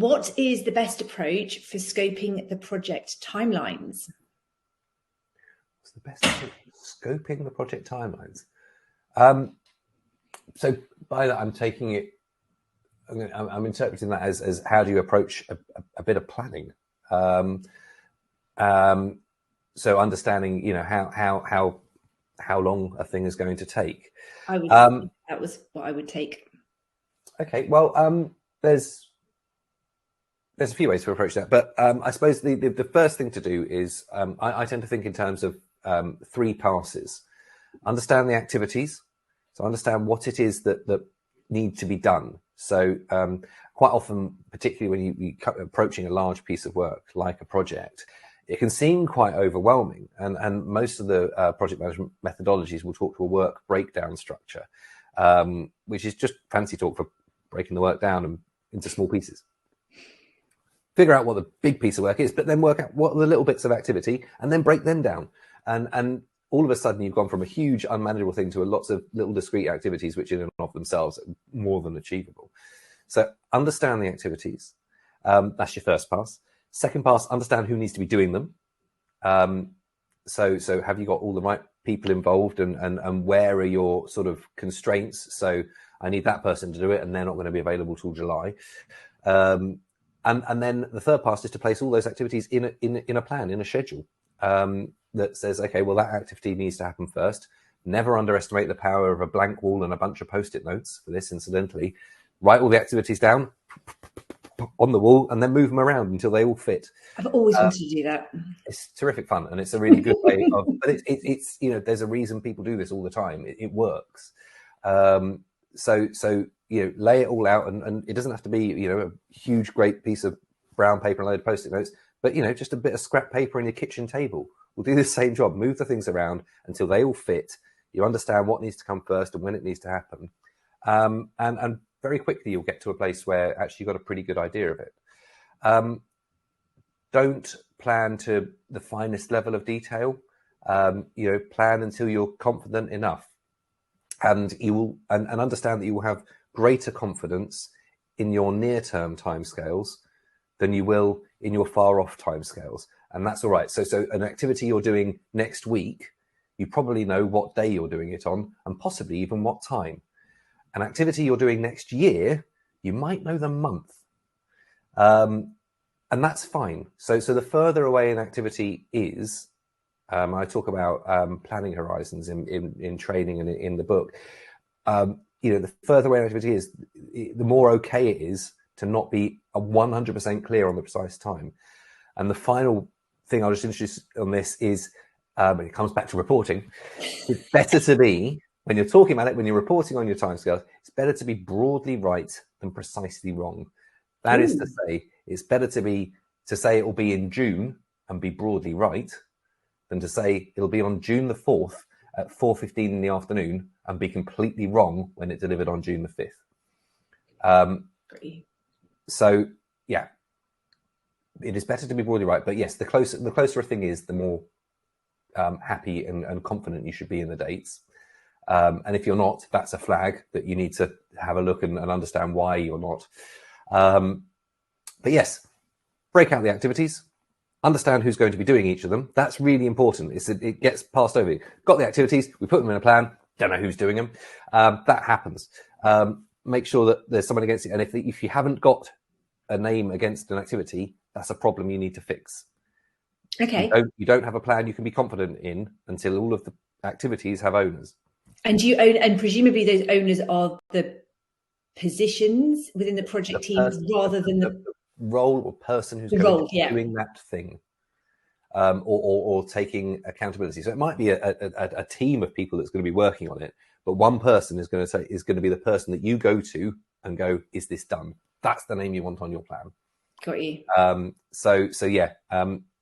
What is the best approach for scoping the project timelines? What's the best approach for scoping the project timelines? So by that, I'm taking it. I'm interpreting that as how do you approach a bit of planning? So understanding, how long a thing is going to take. I would. That was what I would take. Okay. Well, there's a few ways to approach that, but I suppose the first thing to do is I tend to think in terms of 3 passes. Understand the activities, so understand what it is that need to be done. So quite often, particularly when you're approaching a large piece of work like a project, it can seem quite overwhelming. And most of the project management methodologies will talk to a work breakdown structure, which is just fancy talk for breaking the work down into small pieces. Figure out what the big piece of work is, but then work out what are the little bits of activity and then break them down. And all of a sudden you've gone from a huge unmanageable thing to lots of little discrete activities, which in and of themselves are more than achievable. So understand the activities. That's your first pass. Second pass, understand who needs to be doing them. So have you got all the right people involved, and where are your sort of constraints? So I need that person to do it, and they're not going to be available till July. And then the third pass is to place all those activities in a plan, in a schedule that says, okay, well, that activity needs to happen first. Never underestimate the power of a blank wall and a bunch of post-it notes for this, incidentally. Write all the activities down on the wall and then move them around until they all fit. I've always wanted to do that. It's terrific fun, and it's a really good way of, but it's there's a reason people do this all the time. It works. So lay it all out, and it doesn't have to be, a huge, great piece of brown paper and a load of post-it notes, but, just a bit of scrap paper in your kitchen table will do the same job. Move the things around until they all fit. You understand what needs to come first and when it needs to happen. And very quickly you'll get to a place where actually you've got a pretty good idea of it. Don't plan to the finest level of detail. Plan until you're confident enough. And you will, and understand that you will have greater confidence in your near-term timescales than you will in your far-off timescales, and that's all right. So an activity you're doing next week, you probably know what day you're doing it on, and possibly even what time. An activity you're doing next year, you might know the month, and that's fine. So the further away an activity is, I talk about planning horizons in training and in the book. The further away an activity is, the more okay it is to not be 100% clear on the precise time. And the final thing I'll just introduce on this is, it comes back to reporting. It's better to be, when you're talking about it, when you're reporting on your timescales, it's better to be broadly right than precisely wrong. That is to say, it's better to say it will be in June and be broadly right than to say it'll be on June the 4th at 4:15 in the afternoon and be completely wrong when it delivered on June the 5th. So yeah, it is better to be broadly right. But yes, the closer a thing is, the more happy and confident you should be in the dates. And if you're not, that's a flag that you need to have a look and understand why you're not. But yes, break out the activities. Understand who's going to be doing each of them. That's really important. It gets passed over. Got the activities, we put them in a plan, don't know who's doing them. That happens. Make sure that there's someone against it. And if you haven't got a name against an activity, that's a problem you need to fix. Okay. You don't have a plan you can be confident in until all of the activities have owners. And you own, and presumably those owners are the positions within the project team rather than the role or person who's going to be doing that thing, or taking accountability. So it might be a team of people that's going to be working on it, but one person is going to be the person that you go to and go, is this done? That's the name you want on your plan. Got you.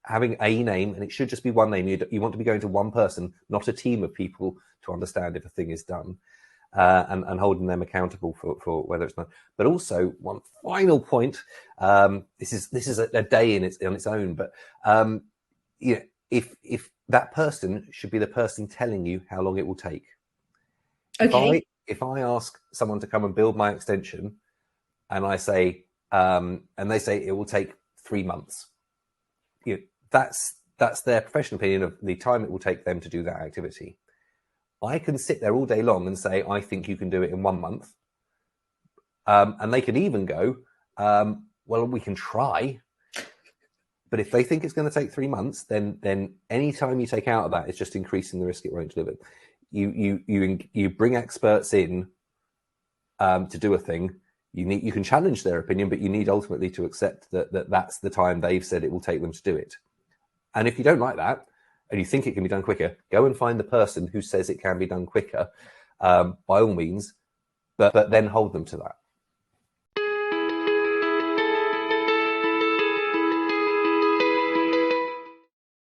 Having a name, and it should just be one name. You want to be going to one person, not a team of people, to understand if a thing is done. And holding them accountable for whether it's done. But also, one final point. This is a day on its own. But if that person should be the person telling you how long it will take. Okay. If I ask someone to come and build my extension, and I say and they say it will take 3 months. You know, that's their professional opinion of the time it will take them to do that activity. I can sit there all day long and say, I think you can do it in 1 month. And they can even go, well, we can try. But if they think it's going to take 3 months, then any time you take out of that is just increasing the risk it won't deliver. You bring experts in to do a thing. You can challenge their opinion, but you need ultimately to accept that that's the time they've said it will take them to do it. And if you don't like that, and you think it can be done quicker, go and find the person who says it can be done quicker, by all means, but then hold them to that.